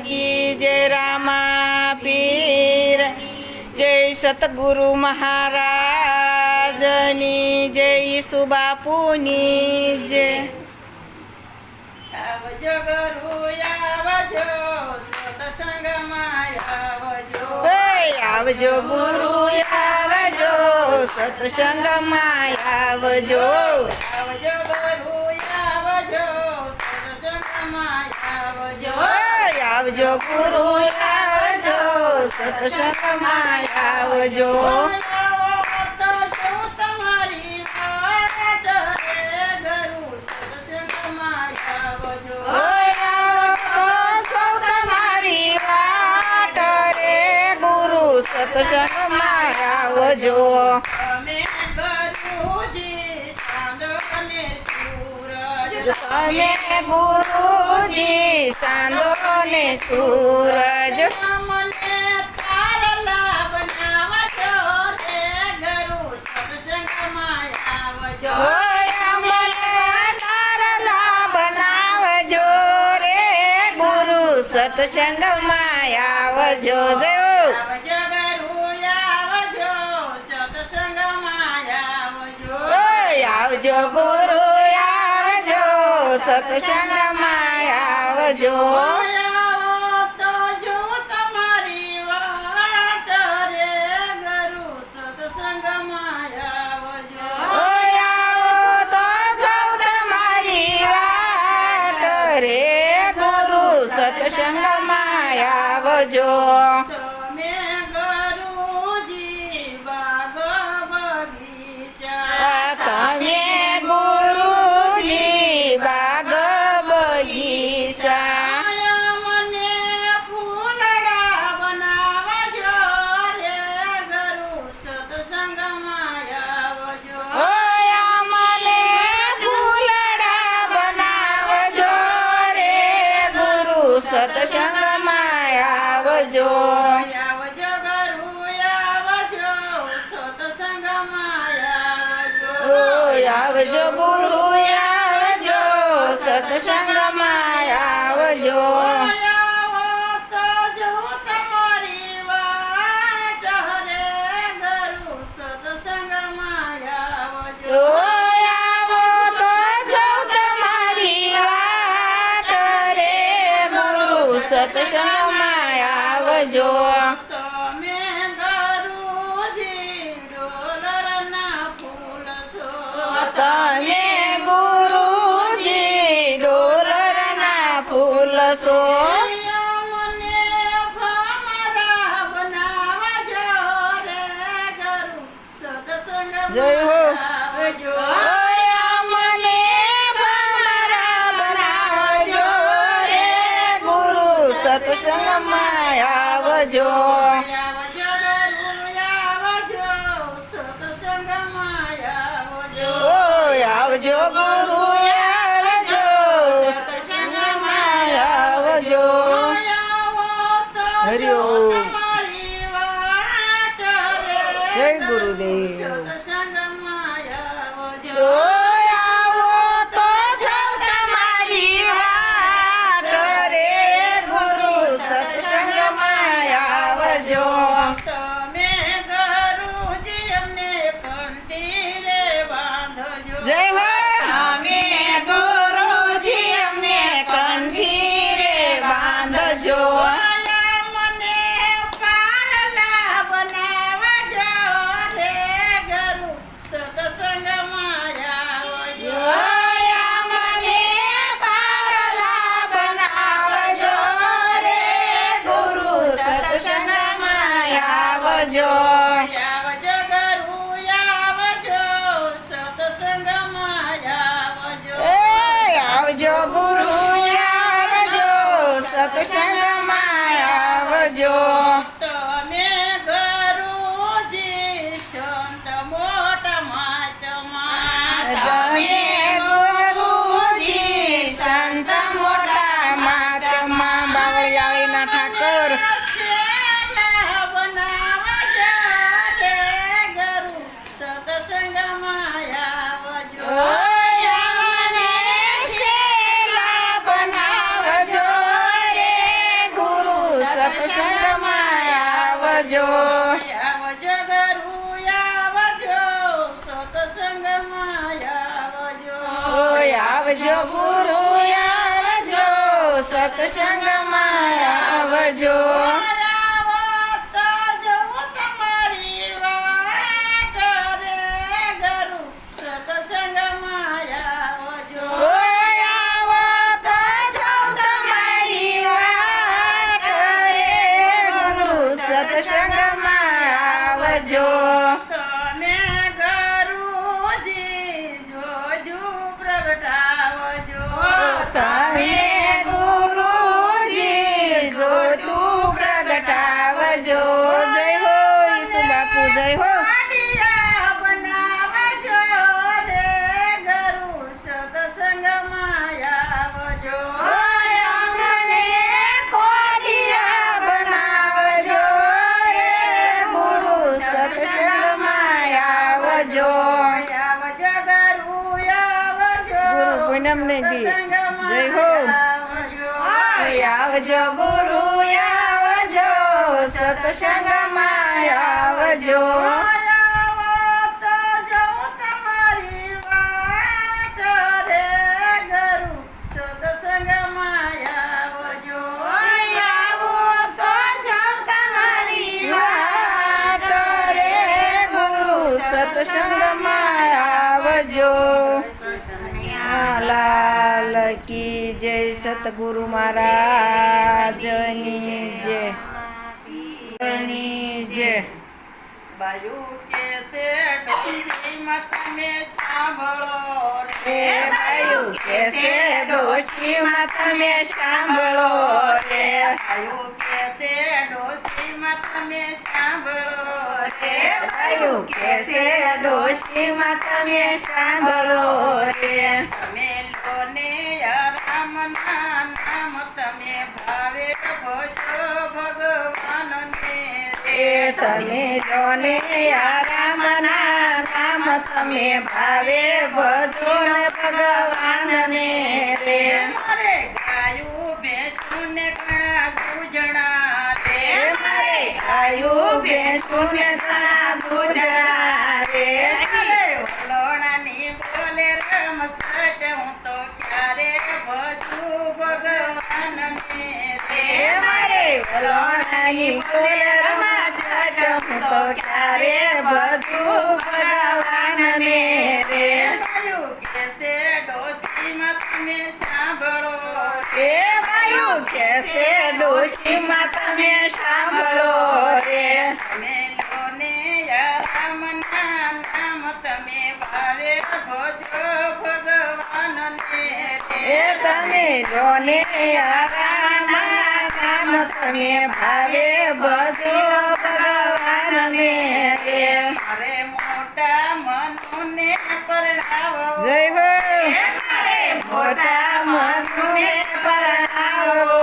की जय रामा पीर जय सतगुरु महाराजनी जय सुबापुनी जय। આવજો ગુરુ આવજો સત્સંગમાં આવજો આવજો ગુરુ આવજો સત્સંગમાં આવજો આવજો ગુરુ આવજો સત્સંગમાં આવજો આવજો ગુરુ આવજો સત્સંગમાં આવજો તો જો તમારી વાટ રે ગુરુ સત્સંગમાં આવજો તમારી વાટ રે ગુરુ સત્સંગમાં આવજો તમે ગુરુજી સાંદો અને સૂરજ તમે ગુરુજી સાંદો ને સૂરજ મને તારલા બનાવજો રે ગુરુ સત્સંગમાં આવજો બનાવજો રે ગુરુ સત્સંગમાં આવજો જયો આવજો ગુરુ આવજો સત્સંગમાં આવજો આવજો ગુરુ આવજો સત્સંગમાં આવજો આવો તો જો તમારી વાટ રે ગુરુ સત્સંગમાં આવજો આવો તો સૌ તમારી વાટ રે ગુરુ સત્સંગમાં આવજો તમે ગુરુજી બાગ બગીચા તમે ગુરુજી બાગ બગીચા મને ફૂલડા બનાવજો રે ગુરુ સત્સંગમાં આવજો મને ફૂલડા બનાવજો રે ગુરુ સત્સંગમાં આવજો આવજો ગુરુ આવજો સત્સંગમાં આવજો આવજો ગુરુ આવજો સત્સંગમાં આવજો આવો તો જો તમારી વાટ રે ગુરુ સત્સંગમાં આવજો આવો તો સૌ તમારી વાટ રે ગુરુ સત્સંગમાં આવજો તમે ગુરુજી ડોલરના ફૂલ છો તમે ગુરુજી ડોલરના ફૂલ છો મને ભમરા બનાવજો રે ગુરુ સત્સંગમાં જય હો. આવજો મને ભમરા બનાવજો રે ગુરુ સત્સંગમાં આવજો આવજો ગુરુ આવજો સત્સંગમાં આવજો આવજો ગુરુ આવજો સત્સંગમાં આવજો આવો તો હરિ જો ઓમ. તમારી વાટ રે જય ગુરુદેવ. સત્સંગમાં આવજો આવો તો સૌ તમારી વાટ રે ગુરુ સત્સંગમાં આવજો તમે ગુરુજી અમને કંઠી રે બાંધજો જય હો અમે ગુરુજી અમને કંઠી રે બાંધજો મને પારલા બનાવજો રે ગુરુ સત્સંગમાં આવજો મને પારલા બનાવજો રે ગુરુ સત્સંગમાં આવજો આવજો ગુરુ આવજો સત્સંગમાં આવજો આવજો ગુરુ આવજો સત્સંગમાં આવજો તમે ગુરુજી સંત મોટા મહાત્મા તમે ગુરુજી સંત મોટા મહાત્મા બાવળિયાળીના ઠાકર શેલા બનાવજો રે ગુરુ સત્સંગમાં આવજો મને શેલા બનાવજો રે આવજો આવજો ગુરુ આવજો સત્સંગમાં આવજો ઓય આવજો ગુરુ આવજો સત્સંગમાં આવજો આવો તો જોઉં તમારી વાટ રે ગુરુ સત્સંગમાં આવજો ઓય આવો તો જાઉં તમારી વાટ રે ગુરુ સત્સંગમાં આવજો તમે ગુરુજી જોજો પ્રગટાવજો તમે ગુરુજી જો તું પ્રગટાવજો જય હો ઈસુ બાપુ જય હો પાટિયા બનાવજો રે ગુરુ સત્સંગમાં આવજો ઓય અમને કોડિયા બનાવજો રે ગુરુ સત્સંગમાં આવજો આવજો ગુરુ આવજો ગુરુ પૂનમને દી જય હો આવજો ઓય આવજો ગુરુ આવજો સત્સંગમાં આવજો આવો તો જોઉં તમારી વાટ રે ગુરુ સત્સંગમાં આવજો આવો તો જાઉં તમારી વાટ રે ગુરુ સત્સંગમાં આવજો લાલ કી જય સતગુરુ મહારાજની જય જય બાયું કે છે ડોશીમાં તમે સાંભળો એ બાયું કે છે ડોશીમાં તમે સાંભળો રે બાયું કે છે ડોશીમાં તમે સાંભળો રે બાયું કે છે ડોશીમાં તમે સાંભળો રે તમે લોને રામના નામ તમે ભાવે ભજો ભગવાનને એ તમે જોને રામના નામ તમે ભાવે ભજો ને ભગવાનને રે મારે ગાયું ભેંસું ને ઘણા દૂજણા રે મારે ગાયું ભેંસું ને ઘણા દૂધણા રે વલોણાની બોલે રમ સટ હું તો ક્યારે ભજું ભગવાનને રે મારે વલોણાની બોલે રમાસટ હું તો ક્યારે બધું ભગવાનને રે ગાયું કે છે ડોશીમાં તમે સાંભળો એ બાયું કે છે ડોશીમાં તમે સાંભળો રે તમે લોને રામના નામ તમે ભાવે ભજો ભગવાનને એ તમે જોને રામના નામ તમે ભાવે બધું ભગવાનને રે મારે મોટા મનુને પરણાવો જય હો મારે મોટા મનુને પરણાવો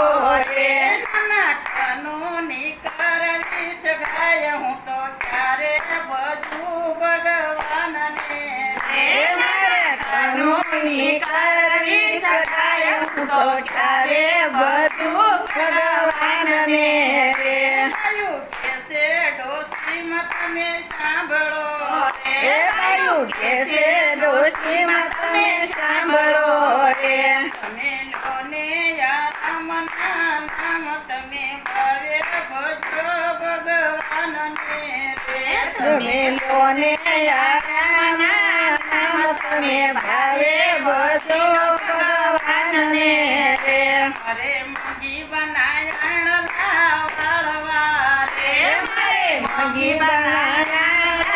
રે નાના કાનૂની કરવી સગાય હું તો ક્યારે ભજું ભગવાનને એ મારા કાનૂની કરવી સગાય હું તો ક્યારે બધું ભગવાનને રે આયુ કે છે ડોશીમાં તમે સાંભળો એ બાયું કે છે ડોશીમાં તમે સાંભળો રે તમે લોને રામના નામ તમે ભાવે ભજો ભગવાનને રે તમે લોને રામના નામ તમે ભાવે બધો ભગવાનને રે અરે મંગી બનાયણ લાવાળવા રે મારે મંગી બનાયા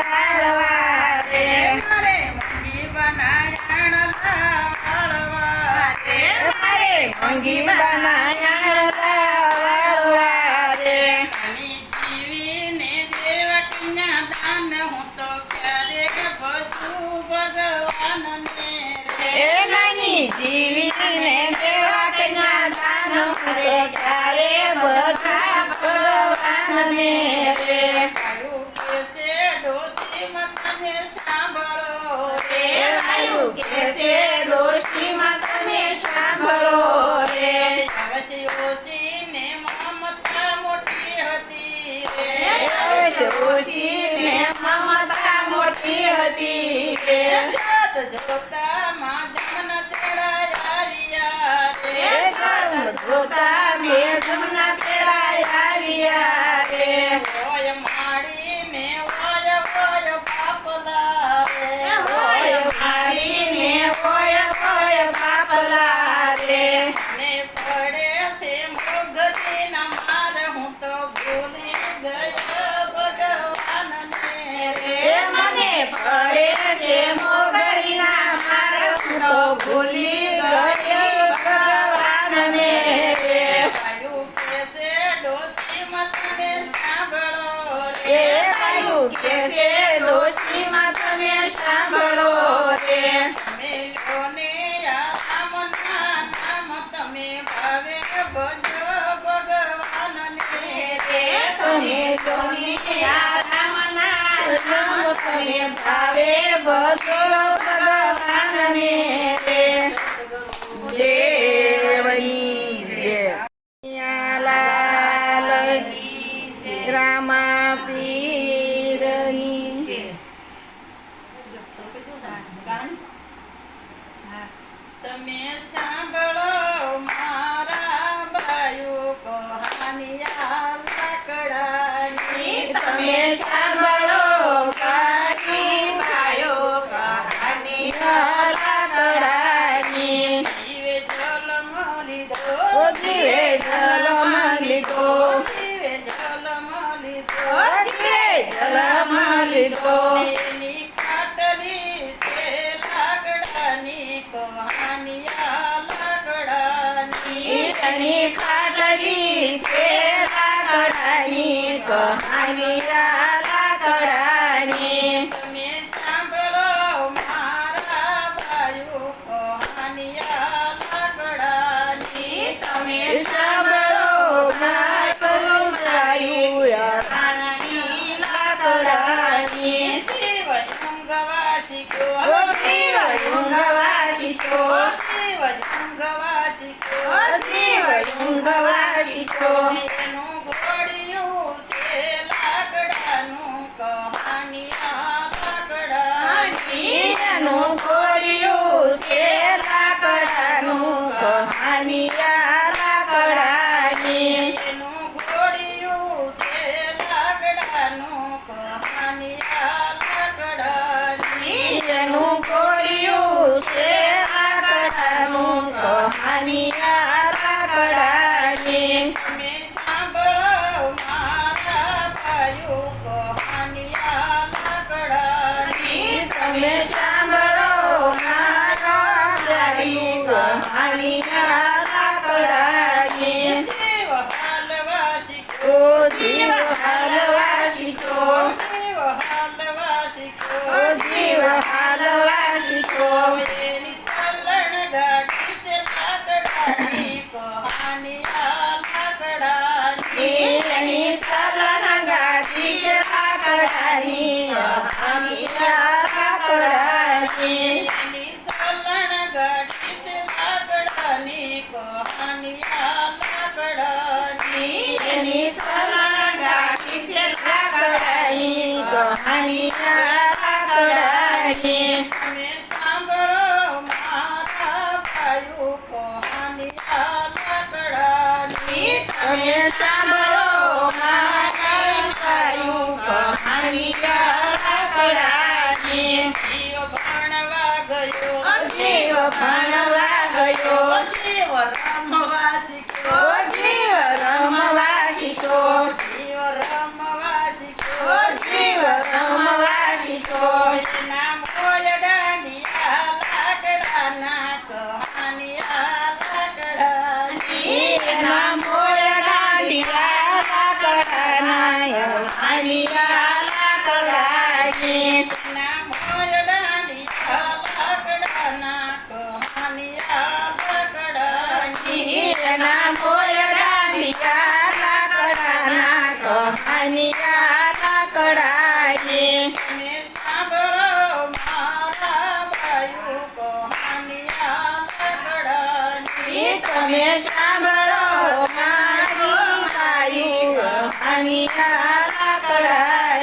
વાળવા રે અરે મંગી બનાયણ લાવાળવા રે મારે મંગી બનાયા વાળવા રે નાની જીવીને દેવકીના દાન હું તો ક્યારે ભજું ભગવાનને રે એ નાની જીવીને દેવા કન્યા દાન કરે ક્યારે બધા ભગવાનને રે આયુ કે છે ડોશીમાં તમે સાંભળો રે આયુ કે છે ડોશીમાં તમે સાંભળો રે ઓછી ને મમતા મોટી હતી રે શોષીને મમતા મોટી હતી રે જોત જોતામાં જમના તેડા આવ્યા રે જોતા મેં જમના તેડાય આવ્યા રે ઓય માડીને ઓય ઓય બાપલા રે ઓય મારીને ઓય ઓય બાપલા રે ને પડે છે મોગરીના માર હું તો ભૂલી ગયો ભગવાનને રે મને પડે છે મોગરીના માર હું તો ભૂલી ગઈ ભગવાનને રે ભાયું કેસે ડોશીમાં તમે સાંભળો એ ભાયું કે છે ડોશીમાં તમે સાંભળો રે મેલોને રામના નામ તમે ભાવે ભજો ભગવાનને રે તમે જોનિયા રામના નામ તમે ભાવે ભજો ભગવાનને રે દેવની જય લાલ રામા પીરની તમે સાંભળો મારા ભાઈઓ કહાનિયા લાકડાની તમે સાંભળો કાની ભાઈઓ કહાની લાકડાની જીવે જલમ લીધો ઓ જીવે જલમ લીધો જીવે જલમ લીધો ઓ જીવે જલમ લીધો એની ખાટલી છે લાકડાની કહાનિયા લાકડાની એની ખાટલી છે લાકડાની કહાની લાકડાની તમે સાંભળો મારા ભાઈઓ કહાનિયા લાકડાની તમે સાંભળો ભાઈ રાણી લાકડાની જીવ ઊંઘવા શીખ્યો ઓ જીવ ઊંઘવા શીખો જીવ ઊંઘવા શીખ્યો ઓ જીવ ઊંઘવા શીખો એનું ઘોડિયું છે લાકડાનું કહાનિયા લાકડાની એનું ઘોડિયું છે લાકડાનું કહાનિયા લાકડાની એનું ઘોડિયું છે લાકડાનું કહાનિયા લાકડાની એનું ઘોડિયું છે લાકડાનું કહાનિયા લાકડાની તમે સાંભળો મારા ભાઈઓ કહાનિયા લાકડાની તમે સાંભળો મારા ભાઈ કહાનિયા લાકડાની જીવ હાલવા શીખ્યો ઓ જીવ હાલવા શીખો જીવ હાલવા શીખ્યો ઓ જીવ હાલવા શીખો એની સલણ ગાડી છે લાકડાની કહાનિયા લાકડાની એની સલન ગાડી છે લાકડાની કહાનિયા લાકડાની એની સલણ ગાડી છે લાકડાની કહાનિયા લાકડાની એની સલન ગાડી છે લાકડાની કહાનિયા લાકડાની તમે સાંભળો મારા ભાઈઓ કહાનિયા લાકડાની તમે સાંભળો મારા ભાઈ કહાનિયા લાકડાની જીવ ભણવા ગયો જીવ ભણવા ગયો જીવ રમવા શીખ્યો ઓ જીવ રમવા શીખો જીવ રમવા ઓ શીખ્યો જીવ રમવા શીખો એના મોયડાનિયા લાકડાના કહાનિયા લાકડાની એના મોયડા ડીયા લાકડાના કહાનિયા લાકડાની એના મોયડાનિયા લાકડાના કહાનિયા લાકડાની એના મોયડા ડીયા લાકડાના કહાનિયા લાકડાની તમે સાંભળો મારા ભાઈઓ કહાનિયા લાકડાની તમે સાંભળો મારી ભાઈ કહાનિયા લાકડાની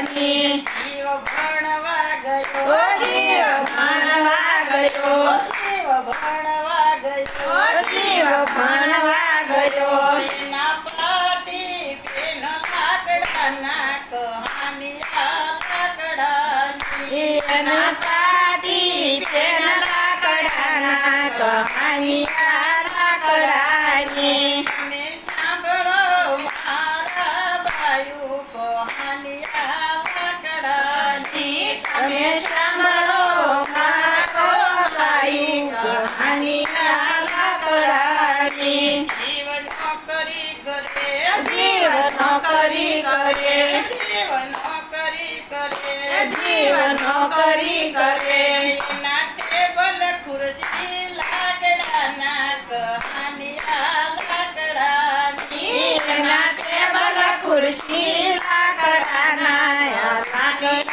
કરે જીવનો કરી કરે જીવનો કરી કરે એના ટેબલ ખુરશી લાકડાના કહાનિયા લાકડાની એના ટેબલ ખુરશી લાકડાના લાકડાની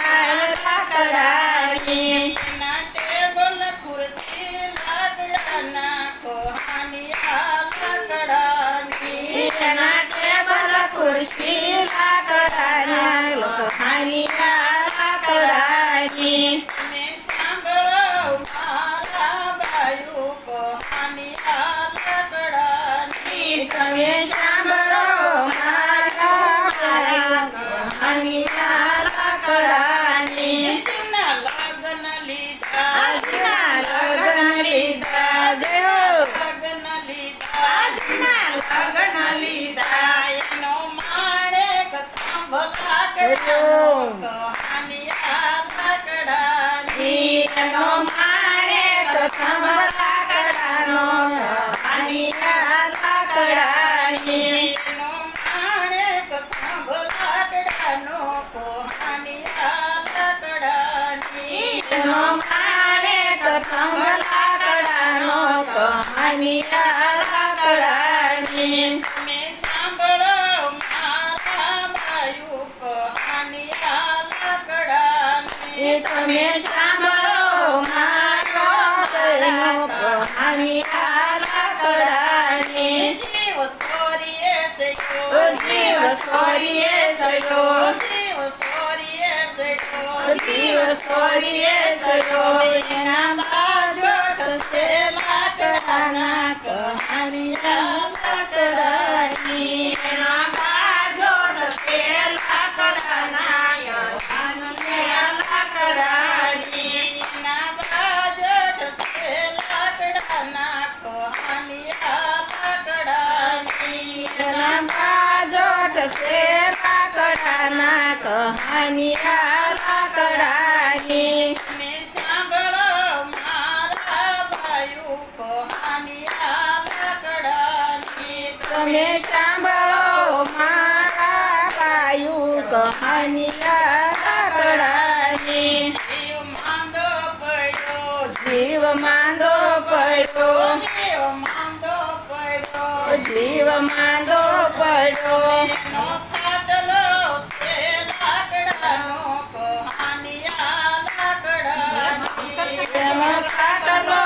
એના ટેબલ ખુરશી લાકડાના કહાનિયા લાકડાની એના ટેબલ ખુરશી લાકડાના કહાનિયા લાકડાની તમે સાંભળો મારા બાયુ કહાનિયા લાકડાની તમે સાંભળો મારા કહાનિયા લાકડાની જેના લગ્ન લીધા આજના લગ્ન લીધા જય હો લગ્ન લીધા આજના લગ્ન લીધા એનો માણેક થાંભલા કડાનો કહાનિયા લાકડાની એનો માણેક થાંભલા કડાનો કહાનિયા લાકડાની એનો માણેક થાંભલા કડાનો કહાનિયા લાકડાની એનો માણેક થાંભલા કડાનો કહાનિયા લાકડાની તમે સાંભળો મારા બાયુ કહાનિયા લાકડાની તમે સાંભળો મારો બહેનો કહાનિયા લાકડાની જીવ સોરીએ સયો જીવ સ્વરીએ સયો જીવ સોરીએ સયો જીવ સ્વરીએ સયો એના બાજોટ છે લાકડાના કહાનિયા લાકડાની એના બાજોટ છે લાકડાના કહાનિયા લાકડાની ના બાજટ છે લાકડાના કહાનિયા લાકડાની એના બાજોટ છે લાકડાના કહાનિયા લાકડાની તમે સાંભળો મારા બાયુ કહાનિયા લાકડાની તમે સાંભળો મારા બાયુ કહાનિયા લાકડાની જીવ માંદો પડ્યો જીવ માંદો પડ્યો જીવ માંદો પડ્યો જીવ માંદો પડ્યો એનો ફાટલો છે લાકડાનો કહાનિયા લાકડાની એનો ખાટલો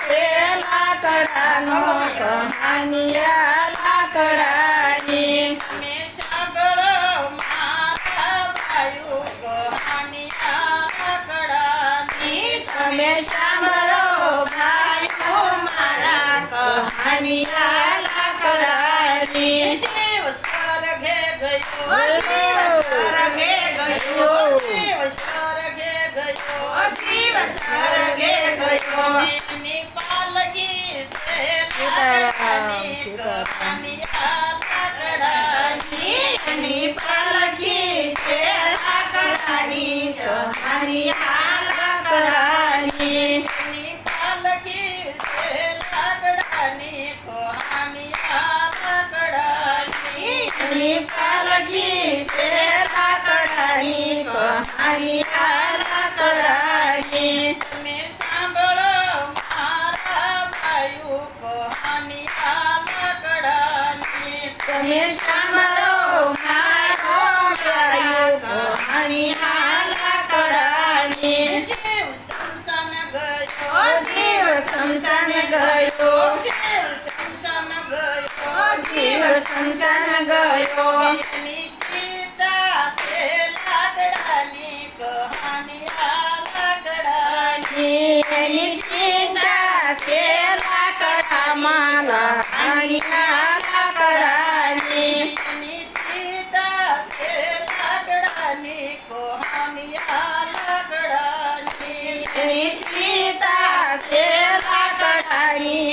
છે લાકડાનો કહાનિયા લાકડાની તમે સાંભળો મારા બાયુ કહાનિયા લાકડાની તમે સાંભળો ભાઈઓ મારા કહાનિયા લાકડાની જીવ સ્વર્ગે ગયો જીવ સ્વર્ગે ગયો જીવ સ્વર્ગે ગયો જીવ સ્વર્ગે ગયો એની પાલકી છે સીતારામ, લાકડાની સીતારામ. કહાનિયા લાકડાની એની પાલકી છે લાકડાની કહાનિયા લાકડાની એની પાલકી છે લાકડાની કહાનિયા લાકડાની એની પાલકી છે લાકડાની કહાનિયા લાકડાની તમે સાંભળો મારા બાયુ કહાનિયા લાકડાની તમે સાંભળો મારો બાયુ કહાનિયા લાકડાની જીવ શમશાન ગયો જીવ શમશાન ગયો જીવ શમશાન ગયો જીવ શમશાન ગયો એની ચિતા છે લાકડાની કહાનિયા લાકડાની એની સીતા છે લાકડામાં કહાનિયા લાકડાની એની ચિતા છે લાકડાની કહાનિયા લાકડાની એની સીતા છે લાકડાની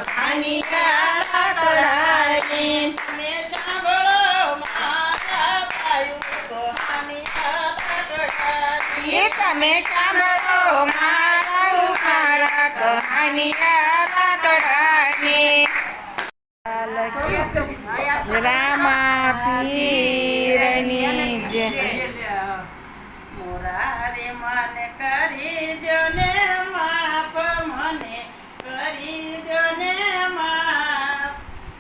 કહાનિયા લાકડાની તમે સાંભળો મારા બાયુ કહાનિયા લાકડાની તમે સાંભળો મારા કહાનિયા લાકડાની રામા પીરની જય. મોરારી મને કરી દો ને માફ, મને કરી દો ને માફ.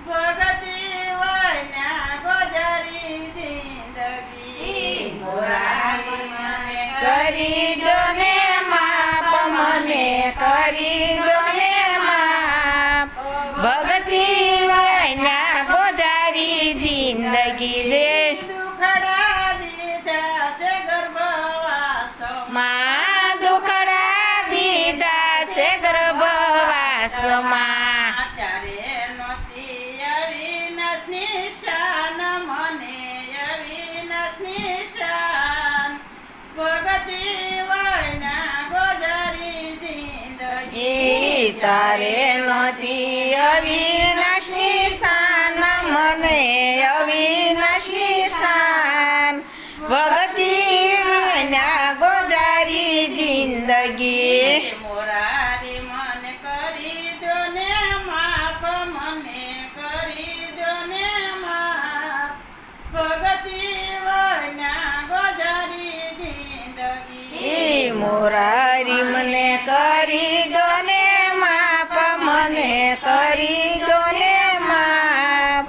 ભગતી વૈના ગોજારી જિંદગી. મોરારી મને કરી દો ને માપ, મને કરી દો ને માપ. ભક્તિ વૈના ગોજારી જિંદગી જે દુખડા દીધા છે ગર્ભવાસમાં. માં દુખડા દીધા છે ગર્ભવાસમાં. ત્યારે નહોતી અવિનાશની શાન, મને અવિનાશની શાન. ભગતી વૈના ગોજારી જિંદગી. તારે નહોતી અવિનાશની શાન, મને અવિનાશની શાન. ભક્તિ વિના ગોજારી જિંદગી. મોરારી મને કરી દો ને માફ, મને કરી દો ને માફ. ભગતી વૈના ગોજારી જિંદગી. મોરારી મને કરી દો ને માપ, મને કરી દો ને માપ.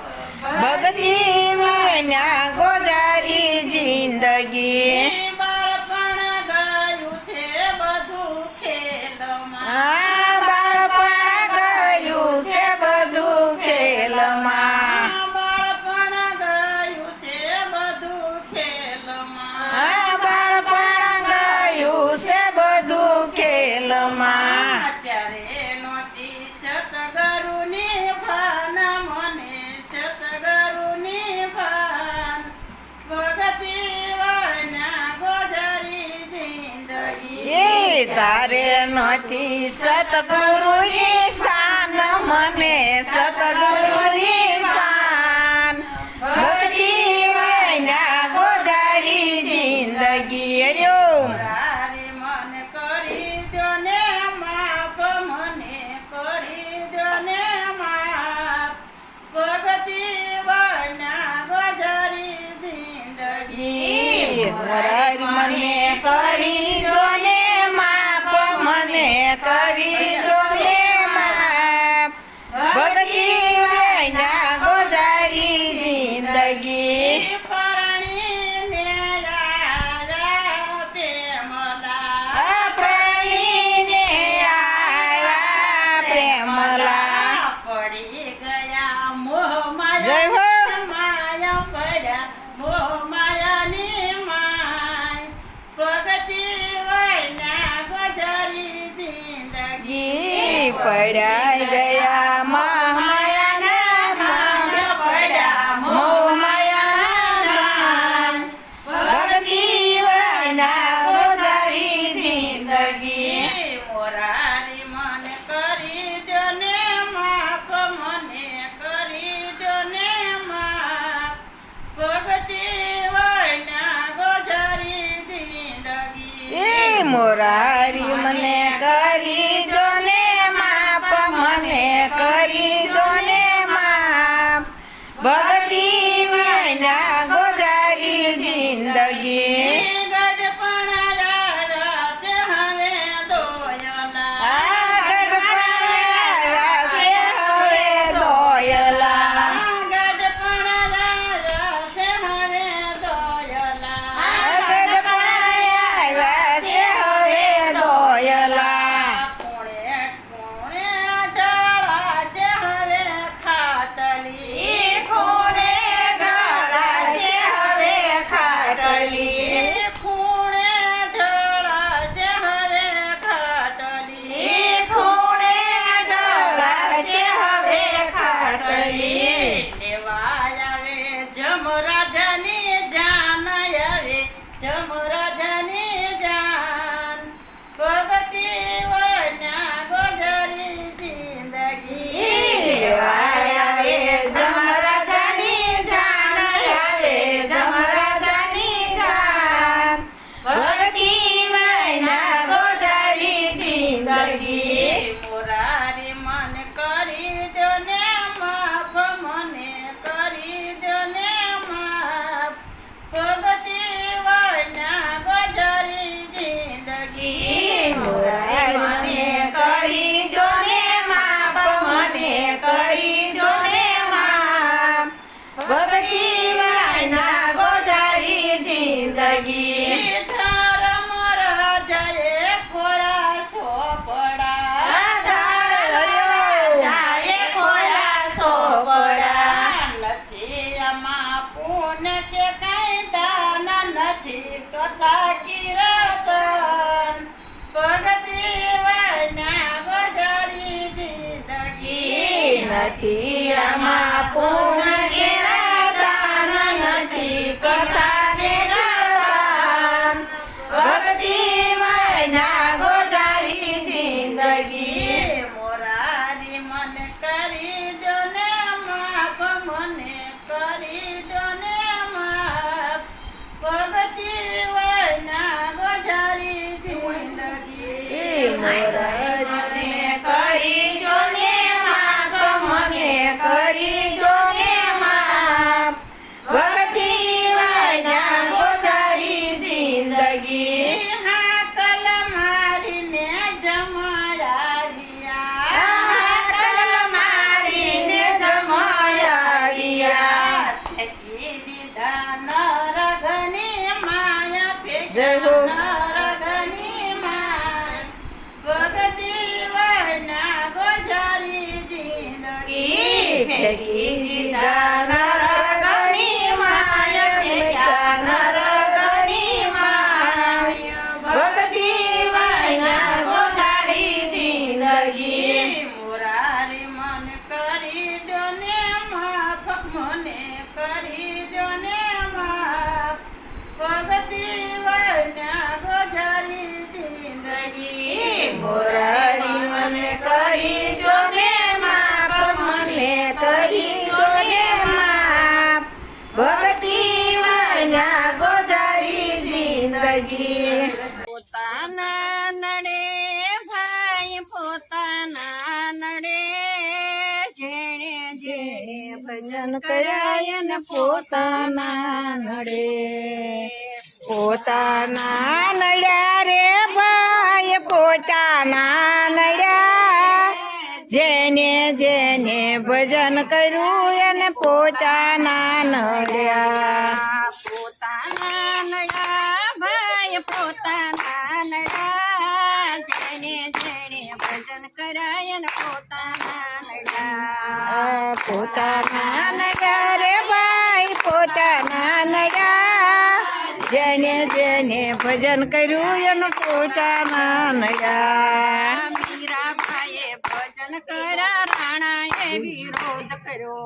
ભક્તિ વિના ગોજારી જિંદગી. બાળપણ ગયું છે બધું ખેલમાં. આ બાળપણ ગયું છે બધું ખેલમાં. બાળપણ ગયું છે બધું ખેલમાં. આ બાળપણ ગયું છે બધું ખેલમાં. અત્યારે નહોતી સતગુરુની ભાન, મને સતગુરુની ભાન. ભગતી વૈના ગોજારી જિંદગી. તારે નથી સતગુરુની શાન, મને સતગુરુની શાન. ભક્તિ વિના ગોજારી જિંદગી. અર્યો મોરારી મને કરી દો ને માફ, મને કરી દો ને માફ. ભગતી વૈના ગોજારી જિંદગી. મોરારી મને કરી દો ને માપ, મને કરી દો ને માપ. ભક્તિ કાકી રતન ભગતી વૈના ગોજારી જિંદગી નથી આમાં પૂર્ણ કેરાદાન નથી કથાને રતન ભક્તિ વૈના ગોજારી જિંદગી મોરારી મને કરી દો ને માફ મને કરી દો ને માફ ભગતી વૈના ગોજારી જિંદગી મને કરી દો ને માફ મને કરી દો ને માફ ભક્તિ વૈના ગોજારી જિંદગી હાકલ મારીને જમાયા કલ મારીને જમાયા ફેંકી દીધા નરગની માયા જય હો. નરગની માયા ભગતી વૈના ગોજારી જિંદગી ફેંકી દીધા નરગની માયા ફેંક્યા નરગની માયા ભક્તિ વૈના ગોજારી જિંદગી મોરારી મન કરી દો ને માફ મને કરી દો ને માફ ભગતી વૈના ગોજારી જિંદગી મોરારી મને કરી દો ને માફ મને કરી દો ને માફ ભક્તિ વૈના ગોજારી જિંદગી પોતાના નડે ભાઈ પોતાના નડે જેણે જેણે ભજન કરાય ને પોતાના નડે પોતાના નડ્યા રે ભાઈ પોતાના નડ્યા જેને જેને ભજન કર્યું એને પોતાના નડ્યા પોતાના નડા ભાઈ પોતાના નડા જેણે જેણે ભજન કરાય ને પોતાના નડા પોતાના નડ્યા રે ભાઈ પોતાના નડ્યા જેને જેને ભજન કર્યું એનું પોતાના નડ્યા મીરાબાઈએ ભજન કર્યા રાણાએ વિરોધ કર્યો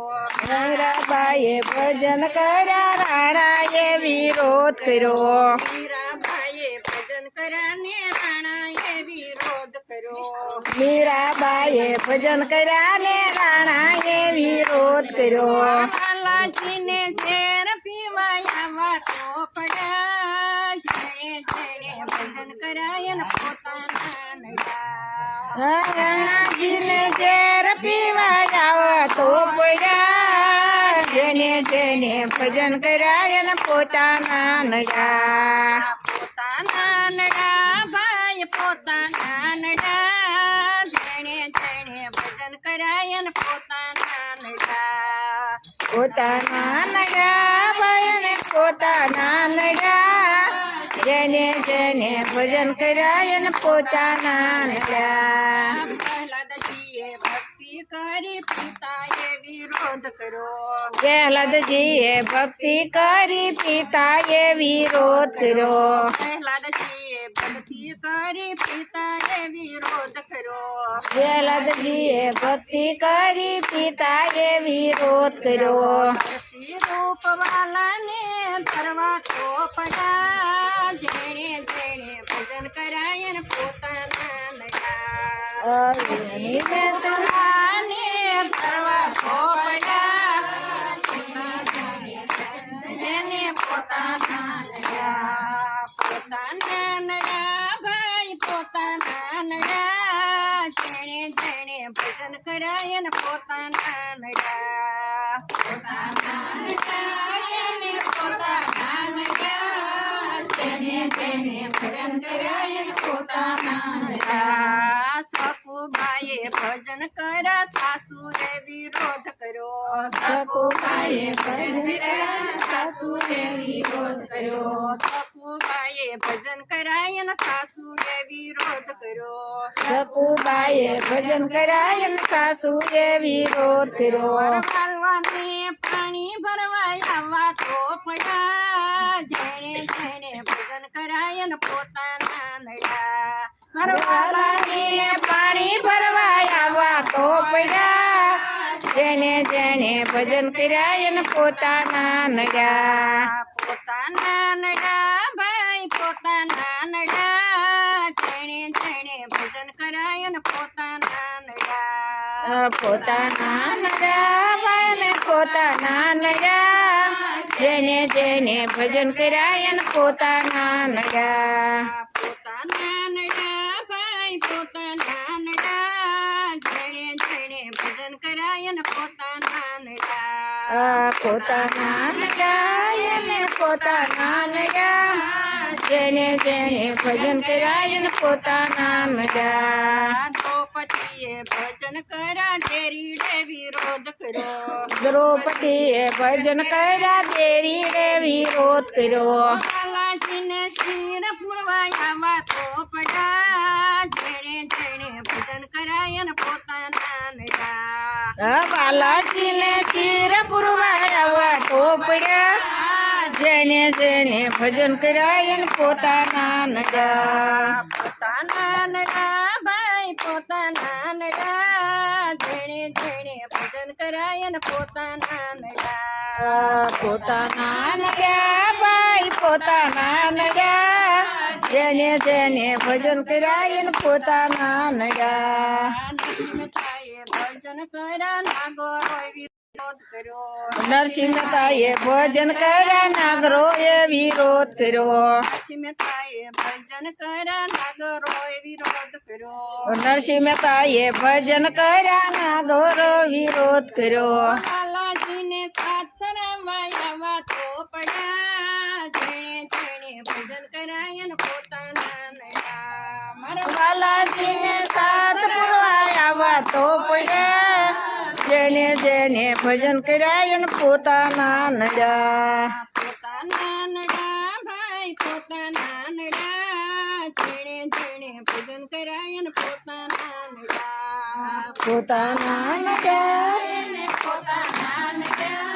મીરાબાઈએ ભજન કર્યા રાણાએ વિરોધ કર્યો મીરાબાઈએ ભજન કર્યા ને રાણાએ વિરોધ કર્યો મીરાબાઈએ ભજન કર્યા ને રાણાએ વિરોધ કર્યો લાલાજીને ઝેર પીવાયા વાતો પડ્યા જેણે જેણે ભજન કરાય ને પોતાના નડા રાણાજીને ઝેર પીવા જાવ તો પડ્યા જેને જેને ભજન કર્યા એને પોતાના નડા પોતાના નડા ભાઈ પોતાના નડા જેણે જેણે ભજન કરાય ને પોતાના નડા પોતાના નડા ભાઈને પોતાના નડા જેને જેને ભજન કર્યા એને પોતાના નડા પ્રહલાદજીએ ભક્તિ કરી પિતાએ વિરોધ કર્યો પ્રહલાદજીએ ભક્તિ કરી પિતાએ વિરોધ કર્યો પ્રહલાદજીએ ભક્તિ કરી પિતાએ વિરોધ કર્યો પ્રહલાદજીએ ભક્તિ કરી પિતાએ વિરોધ કર્યો ઋષિ રૂપવાલાને ધરવા તો પડા જેણે જેણે ભજન કરાય ને પોતાના નડા અગ્નિ ધરવા તો પડા જેને પોતાના નડા પોતાના નડા ભાઈ પોતાના નડા જેણે જેણે ભજન કરાય ને પોતાના નડા પોતાના નડા એને પોતાના નડા જેણે જેણે ભજન કરાય ને પોતાના નડા સકુબાઈએ ભજન કર્યા સાસુએ વિરોધ કર્યો સકુબાઈએ ભજન કર્યા સાસુએ વિરોધ કર્યો સકુબાઈએ ભજન કરાય ને સાસુએ વિરોધ કર્યો સકુબાઈએ ભજન કરાય ને સાસુએ વિરોધ કર્યો પરવાલવાને પાણી ભરવા આવવા તો પડ્યા જેણે જેણે ભજન કરાય ને પોતાના નડા મારો વાલાજીને પાણી ભરવા આવવા તો પડ્યા જેને જેને ભજન કર્યા એને પોતાના નડ્યા પોતાના નડા ભાઈ પોતાના નડા જેણે જેણે ભજન કરાય ને પોતાના નડા પોતાના નડ્યા ભાઈને પોતાના નડ્યા જેને જેને ભજન કર્યા એને પોતાના નડ્યા પોતાના નડા ભાઈ પોતાના નડા જેણે જેણે ભજન કરાય ને પોતાના નડા પોતાના નડ્યા એને પોતાના નડ્યા જેને જેને ભજન કર્યા એને પોતાના નડ્યા દ્રૌપદીએ ભજન કર્યા દેરીડે વિરોધ કર્યો દ્રૌપદીએ ભજન કર્યા દેરીડે વિરોધ કર્યો બાલાજીને શિર પુરવાયા તો પડ્યા જેણે જેણે ભજન કરાય ને પોતાના નડા બાલાજીને ચીર પુરવાયા તો પડ્યા જેને જેને ભજન કર્યા એને પોતાના નડા પોતાના નડા ભાઈ પોતાના નડા જેણે જેણે ભજન કરાય ને પોતાના નડા પોતાના નડ્યા ભાઈ પોતાના નડ્યા જેને જેને ભજન કર્યા એને પોતાના નડ્યા નરસિંહતાએ ભજન કર્યા નાગોરોએ વિરોધ કર્યો નરસિંહ મહેતાએ ભજન કર્યા નાગરોએ વિરોધ કર્યો નરસિંહતાએ ભજન કર્યા નાગરોએ વિરોધ કર્યો નરસિંહ મહેતાએ ભજન કર્યા નાગરો વિરોધ કર્યો બાલાજીને સાથ રમાયા તો પડ્યા જેણે જેણે ભજન કરાય ને પોતાના નડા મારા બાલાજીને સાથ પુરવાયા તો પડ્યા જેને જેને ભજન કર્યા એને પોતાના નડા પોતાના નડા ભાઈ પોતાના નડા જેણે જેણે ભજન કરાય ને પોતાના નડા પોતાના નડા પોતાના નડા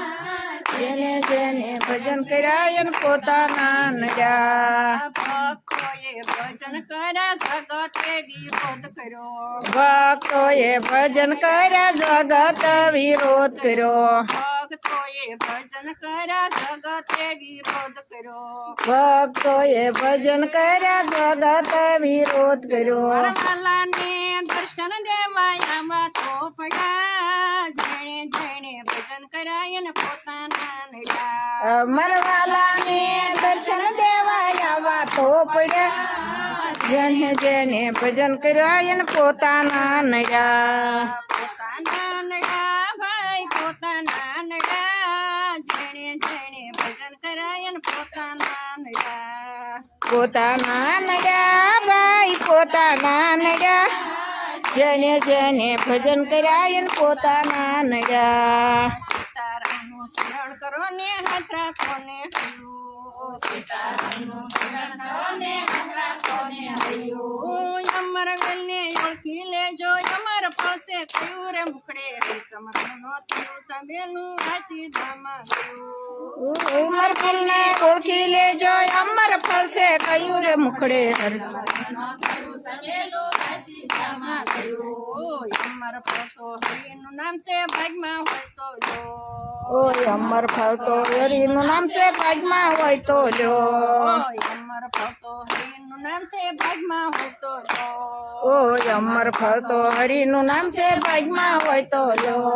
જેને જેને ભજન કર્યા એને પોતાના નડા ભક્તોએ ભજન કર્યા જગતે વિરોધ કર્યો ભક્તોએ ભજન કર્યા જગત વિરોધ કર્યો ભક્તોએ ભજન કર્યા જગતે વિરોધ કર્યો ભક્તોએ ભજન કર્યા જગત વિરોધ કર્યો વરવાલાને દર્શન દેવાયા તો પડ્યા જેણે જેણે ભજન કરાય ને પોતાના નડા મરવાલાને દર્શન દેવાયા તો પડ્યા જેને જેને ભજન કર્યા એને પોતાના નડ્યા પોતાના નડા ભાઈ પોતાના નડા જેણે જેણે ભજન કરાય ને પોતાના નડા પોતાના નડ્યા ભાઈ પોતાના નડ્યા જેને જેને ભજન કર્યા એને પોતાના નડ્યા સીતારામનું સ્મરણ કરો ને હાથ રાખો ને હૈયું સીતારામનું સ્મરણ કરો ને હાથ રાખો ને હૈયું અમર વેલને ઓળખી લેજો અમર પાસે થયું રે મુખડે સમરનો થયું સાંભેલું આશીર્વાદમાં ગયું ઉમર ફૂલને ઓળખી લેજો અમર ફળશે કયું રે મુખડે અમર ફળતો હરિનું નામ છે ભાગમાં હોય તો લો ઓય અમર ફળતો હરિનું નામ છે ભાગમાં હોય તો લ્યો અમર ફળતો હરિનું નામ છે ભાગમાં હોય તો લો ઓય અમર ફળતો હરિનું નામ છે ભાગમાં હોય તો લ્યો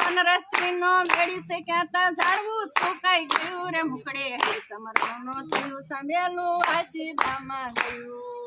વનરસ્ત્રીનો વેડી છે ક્યાંતા ઝાડવું સુકાઈ ગયું રે મુખડે સમરનો થયું સાંભેલું આશીર્વાદમાં ગયું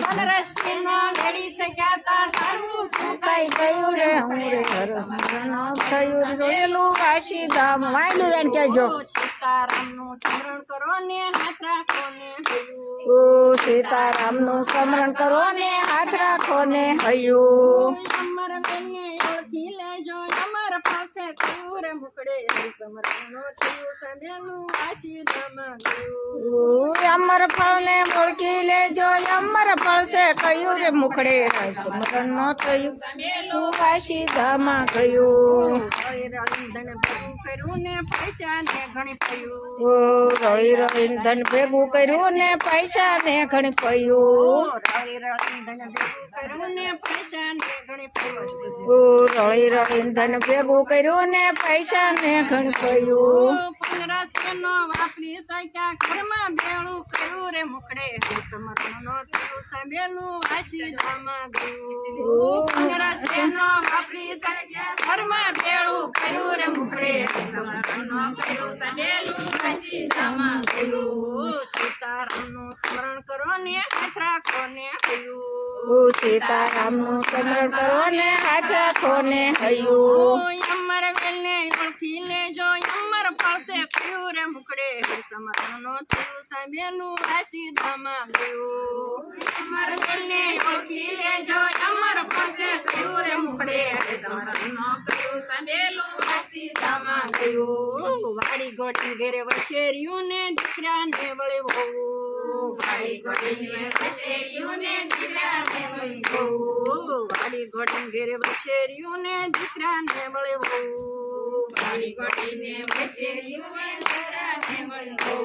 વનરસ્ત્રીનો વેડી છે ક્યાંતા ઝાડવું સુકાઈ કઈ ગયું રે હું રે હરસનો થયું રોયેલું કાશી ધામ વાંડું વેણ કહેજો સીતારામનું સ્મરણ કરો ને હાથ રાખો ને હૈયું ઓ સીતારામનું સ્મરણ કરો ને હાથ રાખો ને હૈયું અમર બેને ઓળખી લેજો અમર પાસે કયું રે મુખડે હરિસમરણનો થયું સામેલું આશીર્વાદમાં ગયું અમર ફળને ઓળખી લેજો અમર ફળશે કયું રે મુખડે સ્મરણ નો થયું વાસી ધામા ગયું ધન ભેગું કર્યું ને પૈસા ને ઘણી પયું રળી રળી ધન ભેગું કર્યું ને પૈસા ને ઘણી પયું રળી રળી ધન ભેગું કર્યું ને પૈસા ને ઘણી પયું રળી રળી ધન ભેગું કર્યું ને પૈસા ને ઘણી પયું 15 નો વાપરી શક્યા ઘરમાં બેળું કર્યું રે મુખડે હરિસમરણ નો થયું સામેલું આશીર્વાદમાં ગયું 15 નો વાપરી શક્યા ઘરમાં બેળું કર્યું રે મુખડે હરિસમરણ નો થયું સામેલું આશીર્વાદમાં ગયું સીતારામનું સ્મરણ કરો ને હાથ રાખો ને હયું સીતારામનું સ્મરણ કરો ને હાથ રાખો ને હયું અમર વેલને ઓળખી લેજો અમર ફળશે કયું રે મુખડે હરિસમરણ નો થયું સામેલું આશીર્વાદમાં ગયું અમર વેલને ઓળખી લેજો અમર ફળશે કયું રે મુખડે હરિસમરણ નો થયું સામેલું આશીર્વાદમાં ગયું વાડી ગોટી ઘેરે વસેર્યું ને દીકરાને વળે વહુ વાડી ગોટીને વસેર્યું ને દીકરાને વળે વહુ વાડી ગોટી ઘેરે વસેર્યું ને દીકરાને વળે વહુ વાડી ગોટીને વસેર્યું ને દીકરાને વળે વહુ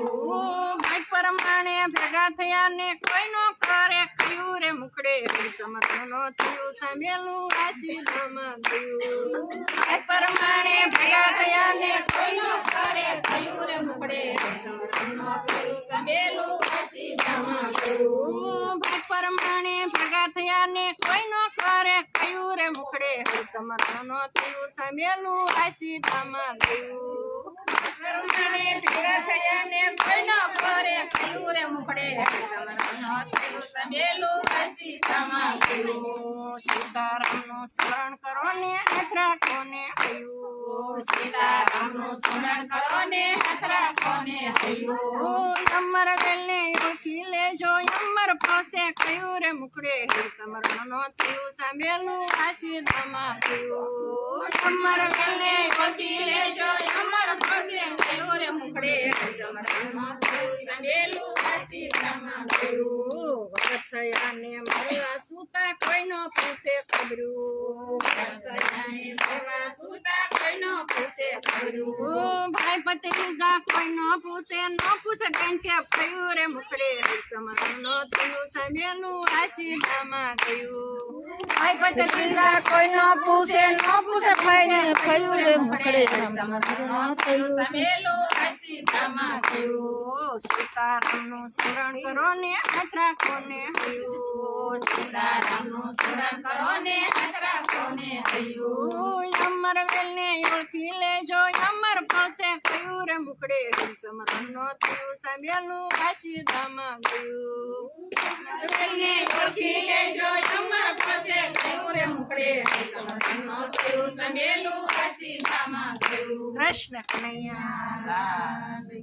ભાઈ પરમાણે ભેગા થયા ને કોઈ નો કરે કયું રે મુખડે હરિસમરણ નો થયું સામેલું આશીર્વાદમાં ગયું ભાઈ પરમાણે ભેગા થયા ને કોઈ નો કરે કયું રે મુખડે હરિસમરણ નો થયું સામેલું આશીર્વાદમાં ગયું ભાઈ પરમાણે ભેગા થયા ને કોઈ નો કરે કયું રે મુખડે હરિસમરણ નો થયું સામેલું આશીર્વાદમાં ગયું પરમાણે ભેગા થયા ને કોઈ નો કરે કયું રે મુખડે હરિસમરણ નો થયું સામેલું આશીર્વાદમાં ગયું સીતારામનું સ્મરણ કરો ને હાથ રાખો ને હયું સીતારામનું સ્મરણ કરો ને હાથ રાખો ને હયું અમર વેલને ઓળખી લેજો અમર ફળશે કયું રે મુખડે હરિસમરણ નો થયું સામેલું આશીર્વાદમાં ગયું અમર વેલને ઓળખી લેજો અમર ફળશે કયું રે મુખડે હરિસમરણ નો થયું સામેલું આશીર્વાદમાં ગયું વરસ થયા ને મારવા સૂતા કોઈનો પૂછે ખબરું મારવા સૂતા કોઈનો પૂછે ખબરું ભાઈ ભત્રીજા કોઈનો પૂછે ન પૂછે કેમ કે કયું રે મુખડે હરિસમરણ નો થયું સામેલું આશીર્વાદમાં ગયું ભાઈ ભત્રીજા કોઈનો પૂછે ન પૂછે ભાઈને કયું રે મુખડે હરિસમરણ નો થયું સામેલું આશીર્વાદમાં ગયું સીતારામનું સ્મરણ કરો ને હાથ રાખો ને હયું સીતારામનું સ્મરણ કરો ને હાથ રાખો ને હયું અમર વેલને ઓળખી લેજો અમર ફળશે કયું રે મુખડે હરિસમરણ નો થયું સામેલું આશીર્વાદમાં ગયું અમર વેલને ઓળખી લેજો અમર ફળશે કયું રે મુખડે હરિસમરણ નો થયું સામેલું આશીર્વાદમાં ગયું કૃષ્ણ કનૈયા લાલ